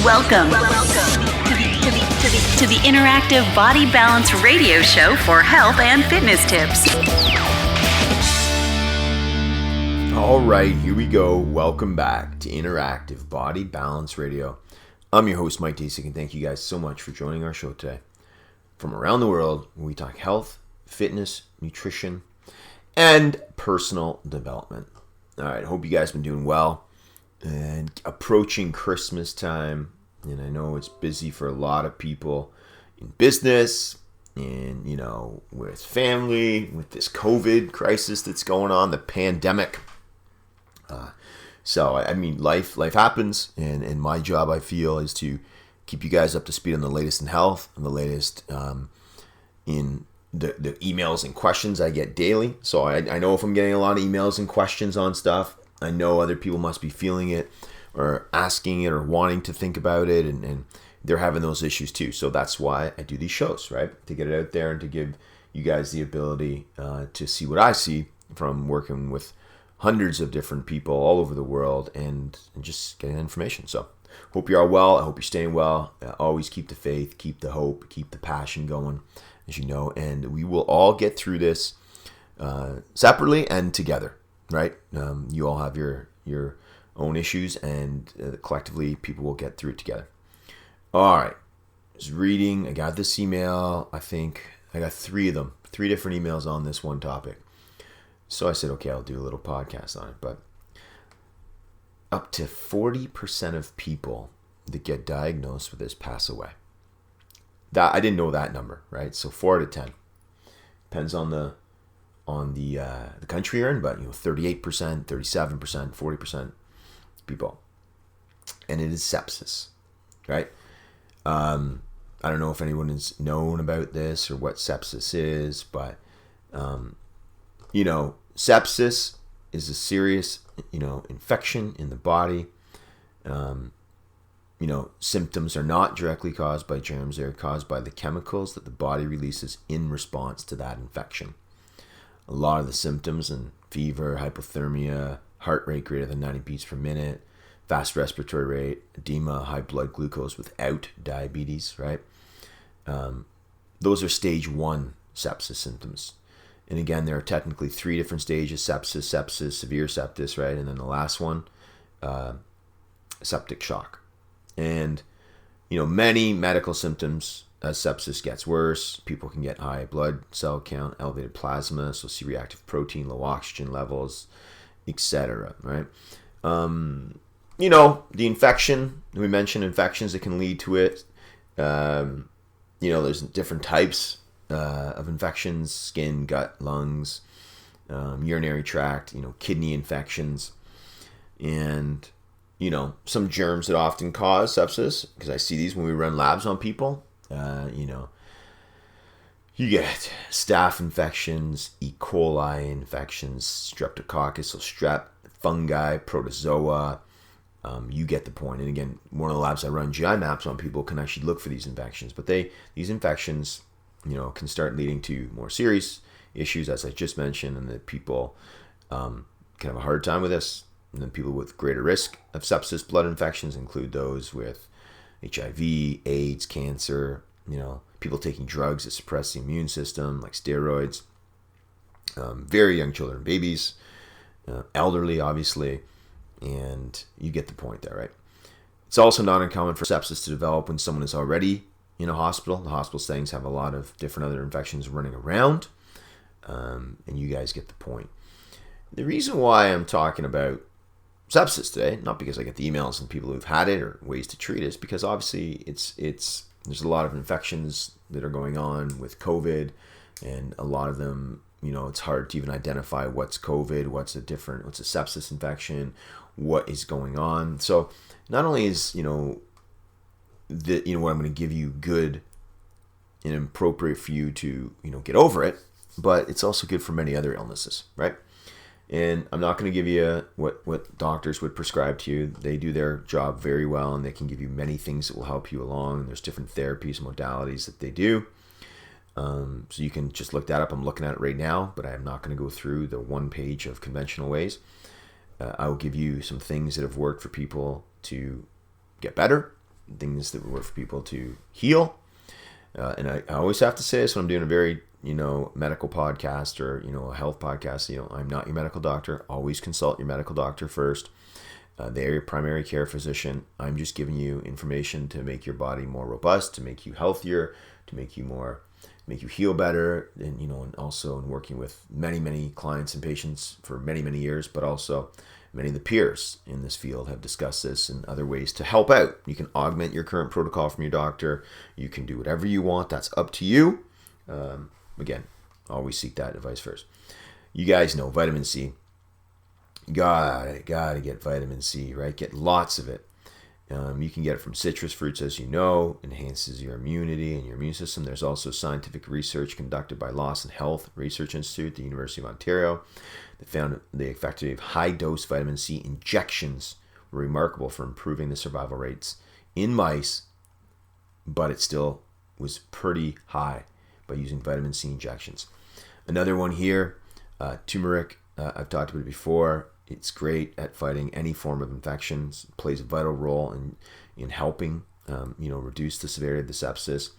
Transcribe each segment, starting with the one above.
Welcome to the Interactive Body Balance Radio Show for health and fitness tips. All right, here we go. Welcome back to Interactive Body Balance Radio. I'm your host, Mike Dasick, and thank you guys so much for joining our show today. From around the world, we talk health, fitness, nutrition, and personal development. All right, hope you guys have been doing well. And approaching Christmas time, and I know it's busy for a lot of people in business and, with family, with this COVID crisis that's going on, the pandemic. So life happens, and my job, I feel, is to keep you guys up to speed on the latest in health and the latest in the emails and questions I get daily. So I know if I'm getting a lot of emails and questions on stuff, I know other people must be feeling it or asking it or wanting to think about it, and they're having those issues too. So that's why I do these shows, right? To get it out there and to give you guys the ability to see what I see from working with hundreds of different people all over the world and just getting information. So hope you're all well. I hope you're staying well. Always keep the faith, keep the hope, keep the passion going, as you know, and we will all get through this separately and together, right? You all have your own issues, and collectively people will get through it together. All right. I was reading, I got this email. I think I got three different emails on this one topic. So I said, okay, I'll do a little podcast on it. But up to 40% of people that get diagnosed with this pass away. That I didn't know that number, right? So 4 out of 10 depends on the country you're in, but 38%, 37%, 40% people, and it is sepsis, right? I don't know if anyone has known about this or what sepsis is, but sepsis is a serious, infection in the body. Symptoms are not directly caused by germs. They're caused by the chemicals that the body releases in response to that infection. A lot of the symptoms and fever, hypothermia, heart rate greater than 90 beats per minute, fast respiratory rate, edema, high blood glucose without diabetes, right? Those are stage 1 sepsis symptoms. And again, there are technically 3 different stages: sepsis, severe sepsis, right? And then the last one, septic shock. And, many medical symptoms as sepsis gets worse. People can get high blood cell count, elevated plasma, so C-reactive protein, low oxygen levels, etc., right? The infection, we mentioned infections that can lead to it. There's different types of infections: skin, gut, lungs, urinary tract, kidney infections, and, some germs that often cause sepsis, because I see these when we run labs on people. You get staph infections, E. coli infections, streptococcus, so strep, fungi, protozoa. You get the point. And again, one of the labs I run, GI maps on people, can actually look for these infections. But these infections, can start leading to more serious issues, as I just mentioned, and that people can have a hard time with this. And then people with greater risk of sepsis blood infections include those with HIV, AIDS, cancer, people taking drugs that suppress the immune system, like steroids, very young children, babies, elderly, obviously, and you get the point there, right? It's also not uncommon for sepsis to develop when someone is already in a hospital. The hospital settings have a lot of different other infections running around, and you guys get the point. The reason why I'm talking about sepsis today, not because I get the emails and people who've had it or ways to treat it, is because obviously there's a lot of infections that are going on with COVID, and a lot of them, it's hard to even identify what's COVID, what's a sepsis infection, what is going on. So not only is, what I'm going to give you good and appropriate for you to, get over it, but it's also good for many other illnesses, right? And I'm not going to give you what doctors would prescribe to you. They do their job very well, and they can give you many things that will help you along. There's different therapies and modalities that they do. So you can just look that up. I'm looking at it right now, but I am not going to go through the one page of conventional ways. I will give you some things that have worked for people to get better things that work for people to heal. And I always have to say this when I'm doing a very, medical podcast or, a health podcast. I'm not your medical doctor. Always consult your medical doctor first. They're your primary care physician. I'm just giving you information to make your body more robust, to make you healthier, to make you heal better, and also in working with many, many clients and patients for many, many years, but also many of the peers in this field have discussed this and other ways to help out. You can augment your current protocol from your doctor. You can do whatever you want. That's up to you. Again, always seek that advice first. You guys know vitamin C. Gotta get vitamin C, right? Get lots of it. You can get it from citrus fruits, as you know, enhances your immunity and your immune system. There's also scientific research conducted by Lawson Health Research Institute at the University of Ontario that found the effectivity of high-dose vitamin C injections were remarkable for improving the survival rates in mice, but it still was pretty high by using vitamin C injections. Another one here, turmeric. I've talked about it before. It's great at fighting any form of infections. It plays a vital role in helping, reduce the severity of the sepsis.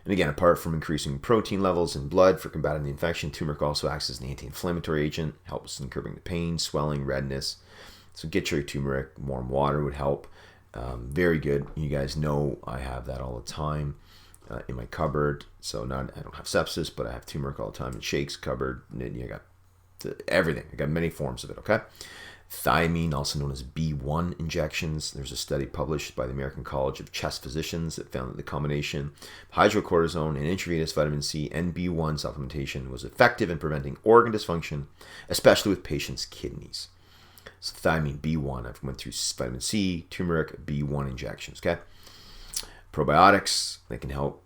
And again, apart from increasing protein levels in blood for combating the infection, turmeric also acts as an anti-inflammatory agent, helps in curbing the pain, swelling, redness. So get your turmeric. Warm water would help. Very good. You guys know I have that all the time in my cupboard. So I don't have sepsis, but I have turmeric all the time in shakes cupboard. And I got everything. I got many forms of it, okay? Thiamine, also known as B1 injections. There's a study published by the American College of Chest Physicians that found that the combination of hydrocortisone and intravenous vitamin C and B1 supplementation was effective in preventing organ dysfunction, especially with patients' kidneys. So thiamine, B1. I've went through vitamin C, turmeric, B1 injections, okay? Probiotics, they can help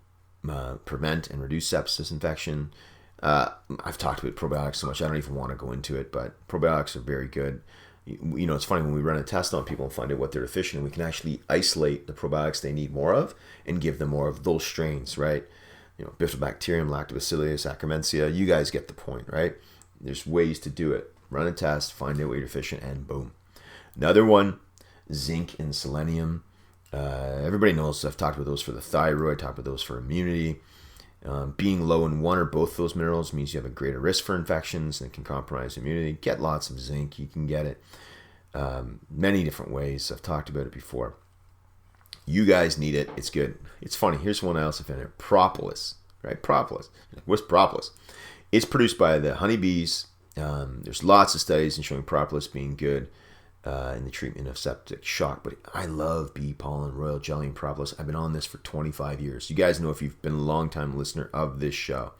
prevent and reduce sepsis infection. I've talked about probiotics so much, I don't even want to go into it, but probiotics are very good. It's funny when we run a test on people and find out what they're deficient in, we can actually isolate the probiotics they need more of and give them more of those strains, right? Bifidobacterium, Lactobacillus, Akkermansia, you guys get the point, right? There's ways to do it. Run a test, find out what you're deficient, and boom. Another one, zinc and selenium. Everybody knows I've talked about those for the thyroid, talked about those for immunity. Being low in one or both of those minerals means you have a greater risk for infections and can compromise immunity. Get lots of zinc. You can get it many different ways. I've talked about it before. You guys need it. It's good. It's funny. Here's one I also found here. Propolis, right? Propolis. What's propolis? It's produced by the honeybees. There's lots of studies in showing propolis being good in the treatment of septic shock. But I love bee pollen, royal jelly, and propolis. I've been on this for 25 years. You guys know, if you've been a long-time listener of this show,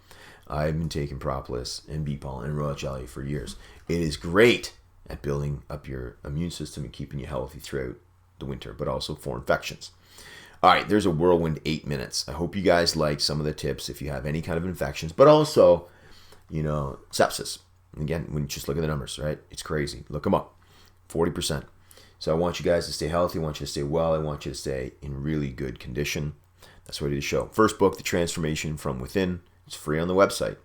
I've been taking propolis and bee pollen and royal jelly for years. It is great at building up your immune system and keeping you healthy throughout the winter, but also for infections. All right, there's a whirlwind 8 minutes. I hope you guys like some of the tips if you have any kind of infections, but also, sepsis. Again, when you just look at the numbers, right? It's crazy. Look them up. 40%. So I want you guys to stay healthy. I want you to stay well. I want you to stay in really good condition. That's why I do the show. First book, The Transformation from Within. It's free on the website.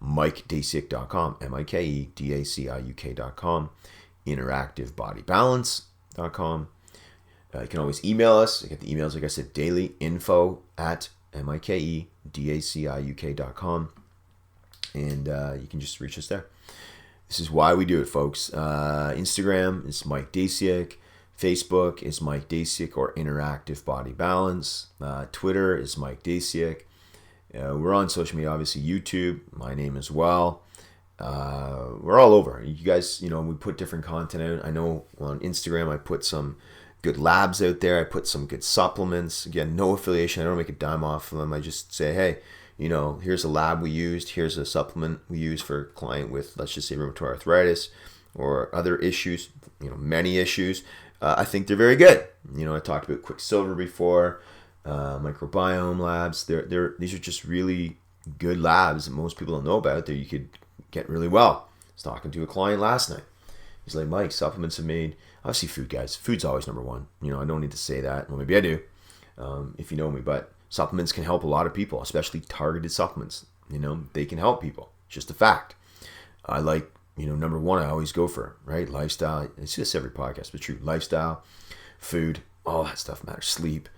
MikeDaciuk.com. MikeDaciuk.com. InteractiveBodyBalance.com. You can always email us. I get the emails, like I said, daily. info@MikeDaciuk.com. And you can just reach us there. This is why we do it, folks. Instagram is Mike Daciuk. Facebook is Mike Daciuk or Interactive Body Balance. Twitter is Mike Daciuk. We're on social media, obviously YouTube, my name as well. We're all over. You guys, we put different content out. I know on Instagram I put some good labs out there. I put some good supplements. Again, no affiliation. I don't make a dime off of them. I just say, hey, here's a lab we used. Here's a supplement we use for a client with, let's just say, rheumatoid arthritis or other issues, many issues. I think they're very good. I talked about Quicksilver before, microbiome labs. These are just really good labs that most people don't know about that you could get really well. I was talking to a client last night. He's like, Mike, supplements have made, obviously food, guys. Food's always number one. I don't need to say that. Well, maybe I do, if you know me, but supplements can help a lot of people, especially targeted supplements. They can help people. It's just a fact. I like, number one, I always go for, right? Lifestyle. It's just every podcast, but true. Lifestyle, food, all that stuff matters. Sleep,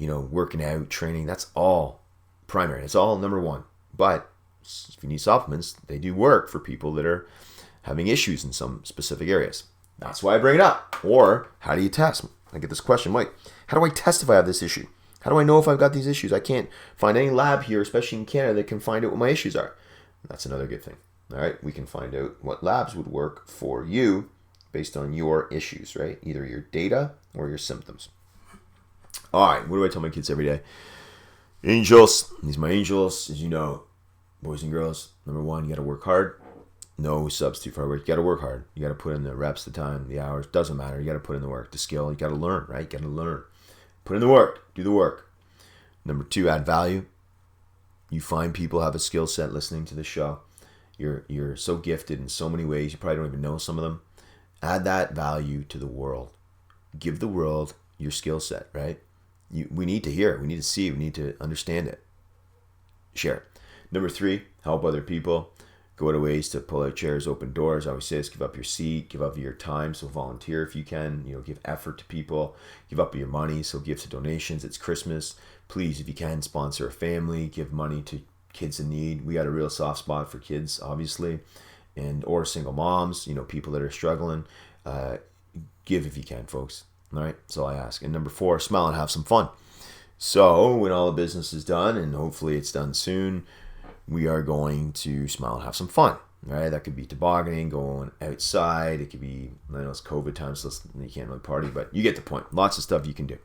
working out, training, that's all primary. It's all number one. But if you need supplements, they do work for people that are having issues in some specific areas. That's why I bring it up. Or how do you test? I get this question, Mike, how do I test if I have this issue? How do I know if I've got these issues? I can't find any lab here, especially in Canada, that can find out what my issues are. That's another good thing. All right, we can find out what labs would work for you based on your issues, right? Either your data or your symptoms. All right, what do I tell my kids every day? Angels, these are my angels. As you know, boys and girls, number one, you got to work hard. No substitute for hard work. You got to work hard. You got to put in the reps, the time, the hours. Doesn't matter. You got to put in the work, the skill. You got to learn, right? You got to learn. Put in the work. Do the work. Number two, add value. You find people have a skill set listening to the show. You're so gifted in so many ways. You probably don't even know some of them. Add that value to the world. Give the world your skill set, right? We need to hear it. We need to see it. We need to understand it. Share it. Number three, help other people. Go out of ways to pull out chairs, open doors. I always say this, give up your seat, give up your time. So volunteer if you can, give effort to people, give up your money. So give to donations. It's Christmas. Please, if you can, sponsor a family, give money to kids in need. We got a real soft spot for kids, obviously, or single moms, people that are struggling. Give if you can, folks. All right. That's all I ask. And number four, smile and have some fun. So when all the business is done, and hopefully it's done soon, we are going to smile and have some fun, right? That could be tobogganing, going outside. It could be, I know it's COVID time, so you can't really party, but you get the point. Lots of stuff you can do.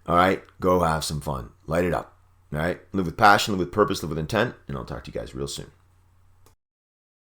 All right, go have some fun. Light it up, all right? Live with passion, live with purpose, live with intent, and I'll talk to you guys real soon.